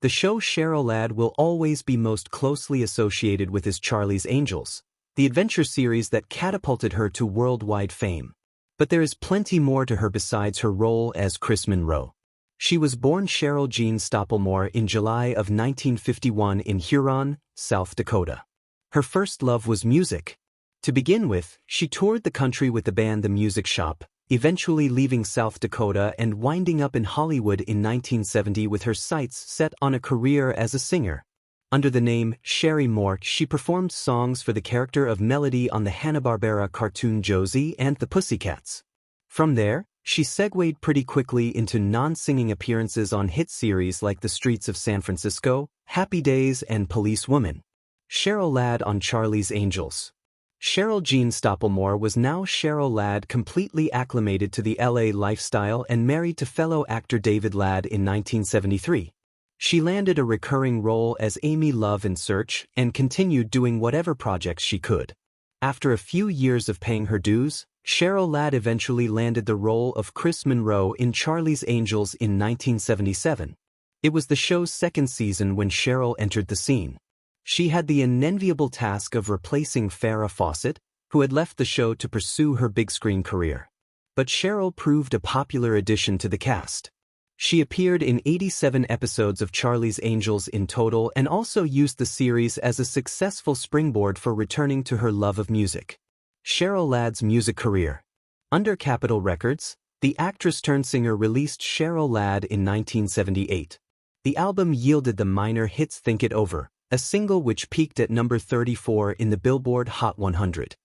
The show Cheryl Ladd will always be most closely associated with is Charlie's Angels, the adventure series that catapulted her to worldwide fame. But there is plenty more to her besides her role as Chris Monroe. She was born Cheryl Jean Stoppelmoor in July of 1951 in Huron, South Dakota. Her first love was music. To begin with, she toured the country with the band The Music Shop, eventually leaving South Dakota and winding up in Hollywood in 1970 with her sights set on a career as a singer. Under the name Cheryl Moore, she performed songs for the character of Melody on the Hanna-Barbera cartoon Josie and the Pussycats. From there, she segued pretty quickly into non-singing appearances on hit series like The Streets of San Francisco, Happy Days and Police Woman. Cheryl Ladd on Charlie's Angels. Cheryl Jean Stoppelmoor was now Cheryl Ladd, completely acclimated to the LA lifestyle and married to fellow actor David Ladd in 1973. She landed a recurring role as Amy Love in Search and continued doing whatever projects she could. After a few years of paying her dues, Cheryl Ladd eventually landed the role of Chris Monroe in Charlie's Angels in 1977. It was the show's second season when Cheryl entered the scene. She had the unenviable task of replacing Farrah Fawcett, who had left the show to pursue her big-screen career. But Cheryl proved a popular addition to the cast. She appeared in 87 episodes of Charlie's Angels in total and also used the series as a successful springboard for returning to her love of music. Cheryl Ladd's music career. Under Capitol Records, the actress-turned-singer released Cheryl Ladd in 1978. The album yielded the minor hits Think It Over, a single which peaked at number 34 in the Billboard Hot 100.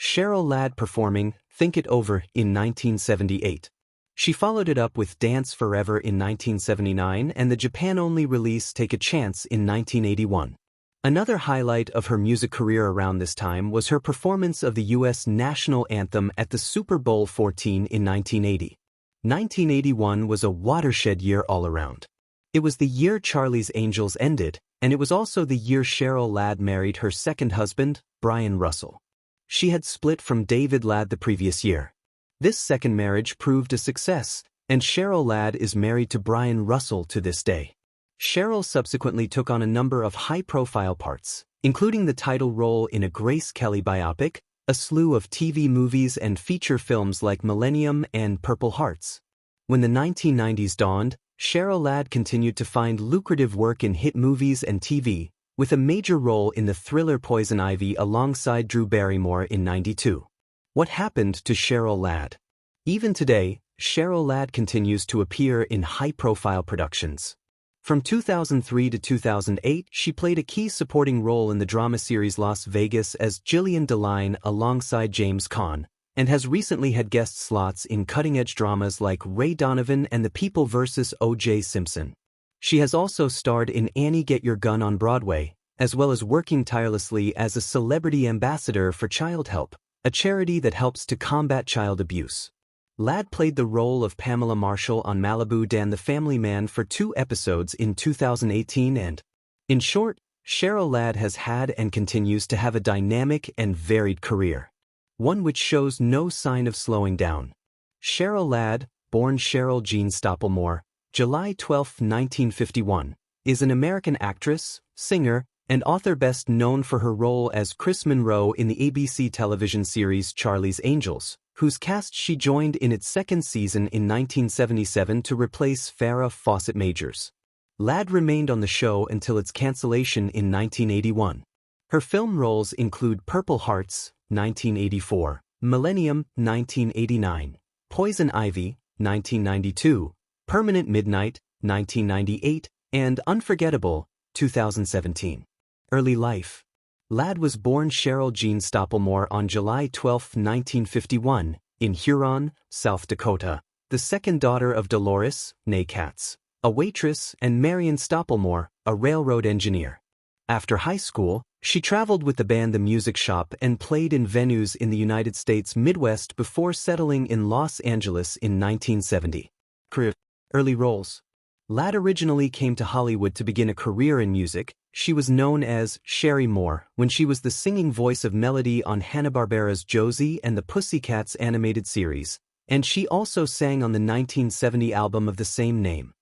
Cheryl Ladd performing Think It Over in 1978. She followed it up with Dance Forever in 1979 and the Japan-only release Take a Chance in 1981. Another highlight of her music career around this time was her performance of the U.S. national anthem at the Super Bowl XIV in 1980. 1981 was a watershed year all around. It was the year Charlie's Angels ended, and it was also the year Cheryl Ladd married her second husband, Brian Russell. She had split from David Ladd the previous year. This second marriage proved a success, and Cheryl Ladd is married to Brian Russell to this day. Cheryl subsequently took on a number of high-profile parts, including the title role in a Grace Kelly biopic, a slew of TV movies and feature films like Millennium and Purple Hearts. When the 1990s dawned, Cheryl Ladd continued to find lucrative work in hit movies and TV, with a major role in the thriller Poison Ivy alongside Drew Barrymore in '92. What happened to Cheryl Ladd? Even today, Cheryl Ladd continues to appear in high-profile productions. From 2003 to 2008, she played a key supporting role in the drama series Las Vegas as Gillian DeLine alongside James Caan, and has recently had guest slots in cutting-edge dramas like Ray Donovan and The People vs. O.J. Simpson. She has also starred in Annie Get Your Gun on Broadway, as well as working tirelessly as a celebrity ambassador for Child Help, a charity that helps to combat child abuse. Ladd played the role of Pamela Marshall on Malibu Dan the Family Man for 2 episodes in 2018 and, in short, Cheryl Ladd has had and continues to have a dynamic and varied career. One which shows no sign of slowing down. Cheryl Ladd, born Cheryl Jean Stoppelmoor, July 12, 1951, is an American actress, singer, and author best known for her role as Chris Monroe in the ABC television series Charlie's Angels, whose cast she joined in its second season in 1977 to replace Farrah Fawcett Majors. Ladd remained on the show until its cancellation in 1981. Her film roles include Purple Hearts, 1984, Millennium, 1989, Poison Ivy, 1992, Permanent Midnight, 1998, and Unforgettable, 2017. Early life. Ladd was born Cheryl Jean Stoppelmoor on July 12, 1951, in Huron, South Dakota, the second daughter of Dolores, née Katz, a waitress, and Marion Stoppelmoor, a railroad engineer. After high school, she traveled with the band The Music Shop and played in venues in the United States Midwest before settling in Los Angeles in 1970. Career. Early roles. Ladd originally came to Hollywood to begin a career in music. She was known as Cheryl Moore when she was the singing voice of Melody on Hanna-Barbera's Josie and the Pussycats animated series, and she also sang on the 1970 album of the same name.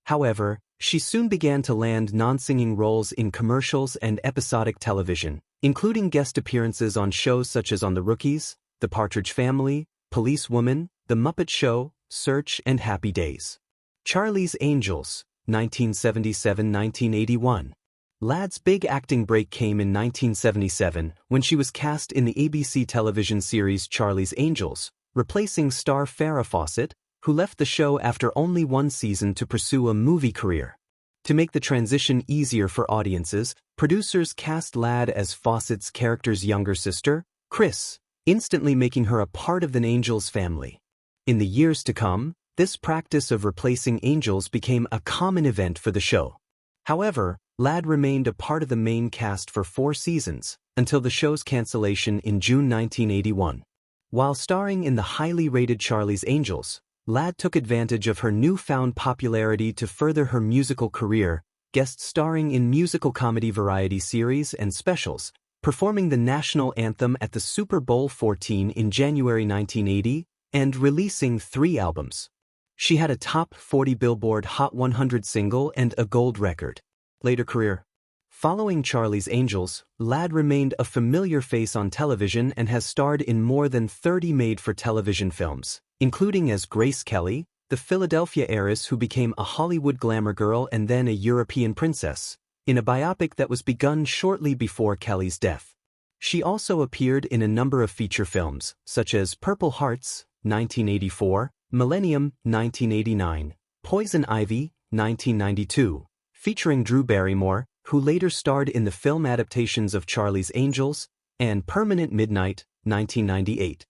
However, She soon began to land non-singing roles in commercials and episodic television, including guest appearances on shows such as On the Rookies, The Partridge Family, Police Woman, The Muppet Show, Search and Happy Days. Charlie's Angels, 1977-1981. Ladd's big acting break came in 1977 when she was cast in the ABC television series Charlie's Angels, replacing star Farrah Fawcett, who left the show after only one season to pursue a movie career. To make the transition easier for audiences, producers cast Ladd as Fawcett's character's younger sister, Chris, instantly making her a part of the Angels family. In the years to come, this practice of replacing Angels became a common event for the show. However, Ladd remained a part of the main cast for 4 seasons, until the show's cancellation in June 1981. While starring in the highly rated Charlie's Angels, Ladd took advantage of her newfound popularity to further her musical career, guest starring in musical comedy variety series and specials, performing the national anthem at the Super Bowl XIV in January 1980, and releasing 3 albums. She had a top 40 Billboard Hot 100 single and a gold record. Later career. Following Charlie's Angels, Ladd remained a familiar face on television and has starred in more than 30 made-for-television films, including as Grace Kelly, the Philadelphia heiress who became a Hollywood glamour girl and then a European princess, in a biopic that was begun shortly before Kelly's death. She also appeared in a number of feature films, such as Purple Hearts, 1984, Millennium, 1989, Poison Ivy, 1992, featuring Drew Barrymore, who later starred in the film adaptations of Charlie's Angels, and Permanent Midnight, 1998.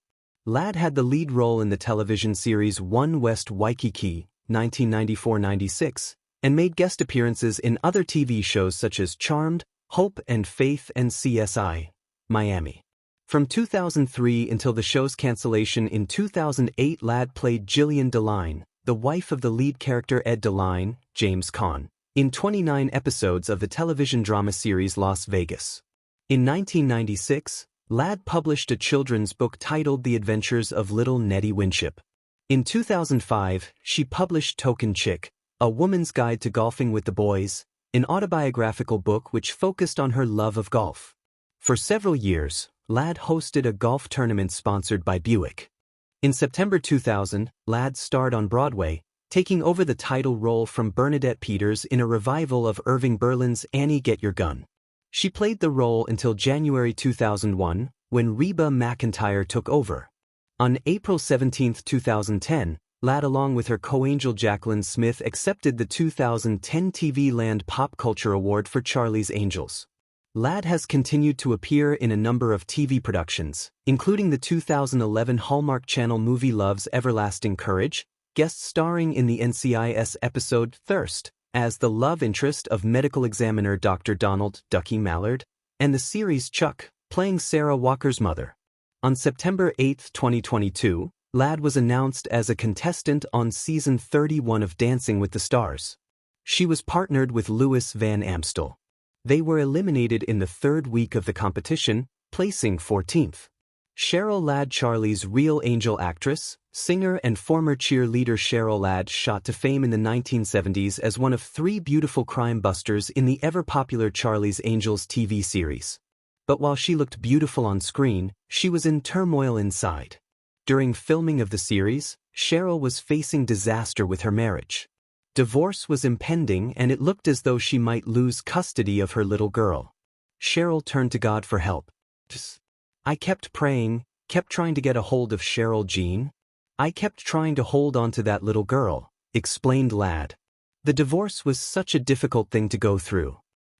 Ladd had the lead role in the television series One West Waikiki, 1994-96, and made guest appearances in other TV shows such as Charmed, Hope and Faith and CSI, Miami. From 2003 until the show's cancellation in 2008, Ladd played Jillian DeLine, the wife of the lead character Ed DeLine, James Caan, in 29 episodes of the television drama series Las Vegas. In 1996, Ladd published a children's book titled The Adventures of Little Nettie Winship. In 2005, she published Token Chick, A Woman's Guide to Golfing with the Boys, an autobiographical book which focused on her love of golf. For several years, Ladd hosted a golf tournament sponsored by Buick. In September 2000, Ladd starred on Broadway, taking over the title role from Bernadette Peters in a revival of Irving Berlin's Annie Get Your Gun. She played the role until January 2001, when Reba McEntire took over. On April 17, 2010, Ladd along with her co-angel Jacqueline Smith accepted the 2010 TV Land Pop Culture Award for Charlie's Angels. Ladd has continued to appear in a number of TV productions, including the 2011 Hallmark Channel movie Love's Everlasting Courage, guest starring in the NCIS episode Thirst, as the love interest of medical examiner Dr. Donald Ducky Mallard, and the series Chuck, playing Sarah Walker's mother. On September 8, 2022, Ladd was announced as a contestant on season 31 of Dancing with the Stars. She was partnered with Louis Van Amstel. They were eliminated in the 3rd week of the competition, placing 14th. Cheryl Ladd, Charlie's real angel actress, singer and former cheerleader Cheryl Ladd shot to fame in the 1970s as one of 3 beautiful crime busters in the ever-popular Charlie's Angels TV series. But while she looked beautiful on screen, she was in turmoil inside. During filming of the series, Cheryl was facing disaster with her marriage. Divorce was impending and it looked as though she might lose custody of her little girl. Cheryl turned to God for help. I kept praying, kept trying to get a hold of Cheryl Jean. I kept trying to hold on to that little girl, explained Ladd. The divorce was such a difficult thing to go through.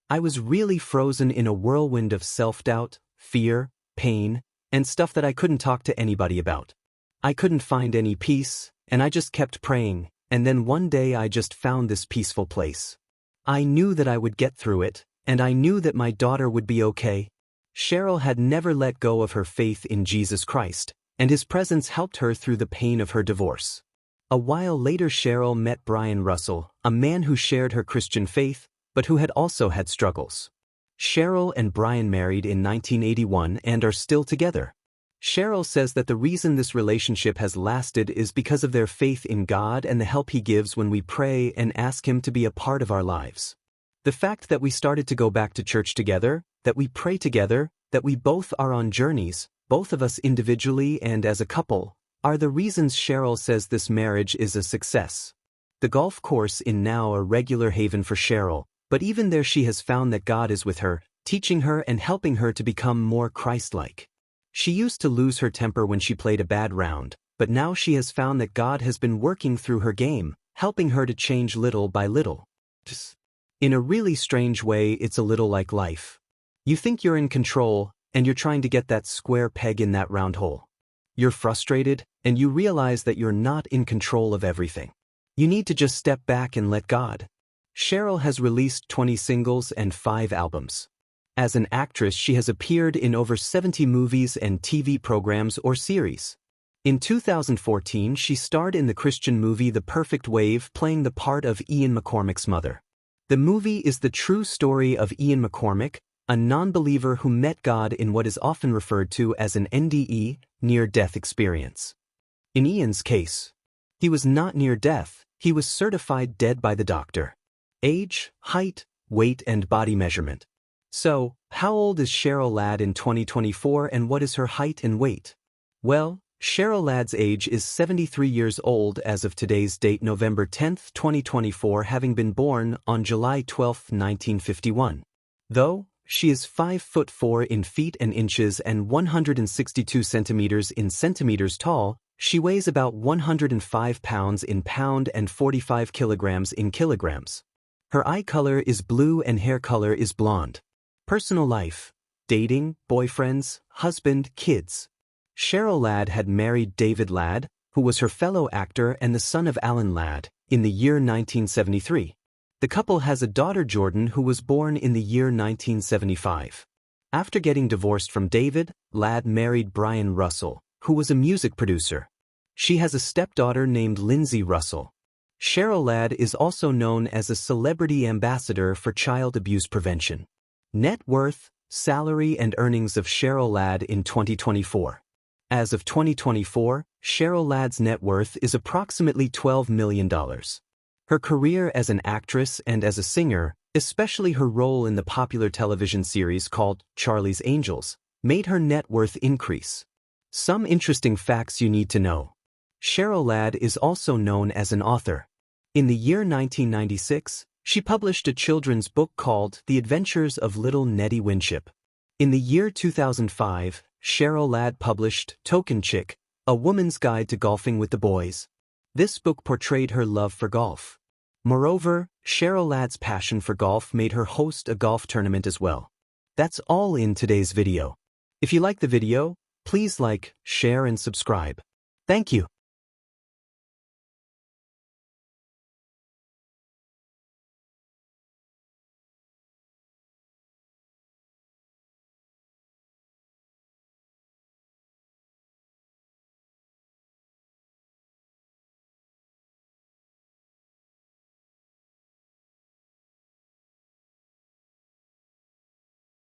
I was really frozen in a whirlwind of self-doubt, fear, pain, and stuff that I couldn't talk to anybody about. I couldn't find any peace, and I just kept praying, and then one day I just found this peaceful place. I knew that I would get through it, and I knew that my daughter would be okay. Cheryl had never let go of her faith in Jesus Christ, and his presence helped her through the pain of her divorce. A while later Cheryl met Brian Russell, a man who shared her Christian faith, but who had also had struggles. Cheryl and Brian married in 1981 and are still together. Cheryl says that the reason this relationship has lasted is because of their faith in God and the help He gives when we pray and ask Him to be a part of our lives. The fact that we started to go back to church together, that we pray together, that we both are on journeys, both of us individually and as a couple, are the reasons Cheryl says this marriage is a success. The golf course is now a regular haven for Cheryl, but even there she has found that God is with her, teaching her and helping her to become more Christ-like. She used to lose her temper when she played a bad round, but now she has found that God has been working through her game, helping her to change little by little. In a really strange way, it's a little like life. You think you're in control, and you're trying to get that square peg in that round hole. You're frustrated, and you realize that you're not in control of everything. You need to just step back and let God. Cheryl has released 20 singles and 5 albums. As an actress, she has appeared in over 70 movies and TV programs or series. In 2014, she starred in the Christian movie The Perfect Wave, playing the part of Ian McCormick's mother. The movie is the true story of Ian McCormick, a non-believer who met God in what is often referred to as an NDE, near-death experience. In Ian's case, he was not near death, he was certified dead by the doctor. Age, height, weight and body measurement. So, how old is Cheryl Ladd in 2024 and what is her height and weight? Well, Cheryl Ladd's age is 73 years old as of today's date, November 10, 2024, having been born on July 12, 1951. Though, she is 5'4" in feet and inches and 162 centimeters in centimeters tall, she weighs about 105 pounds in pound and 45 kilograms in kilograms. Her eye color is blue and hair color is blonde. Personal life: dating, boyfriends, husband, kids. Cheryl Ladd had married David Ladd, who was her fellow actor and the son of Alan Ladd, in the year 1973. The couple has a daughter, Jordan, who was born in the year 1975. After getting divorced from David, Ladd married Brian Russell, who was a music producer. She has a stepdaughter named Lindsay Russell. Cheryl Ladd is also known as a celebrity ambassador for child abuse prevention. Net worth, salary and earnings of Cheryl Ladd in 2024. As of 2024, Cheryl Ladd's net worth is approximately $12 million. Her career as an actress and as a singer, especially her role in the popular television series called Charlie's Angels, made her net worth increase. Some interesting facts you need to know. Cheryl Ladd is also known as an author. In the year 1996, she published a children's book called The Adventures of Little Nettie Winship. In the year 2005, Cheryl Ladd published Token Chick, A Woman's Guide to Golfing with the Boys. This book portrayed her love for golf. Moreover, Cheryl Ladd's passion for golf made her host a golf tournament as well. That's all in today's video. If you like the video, please like, share and subscribe. Thank you.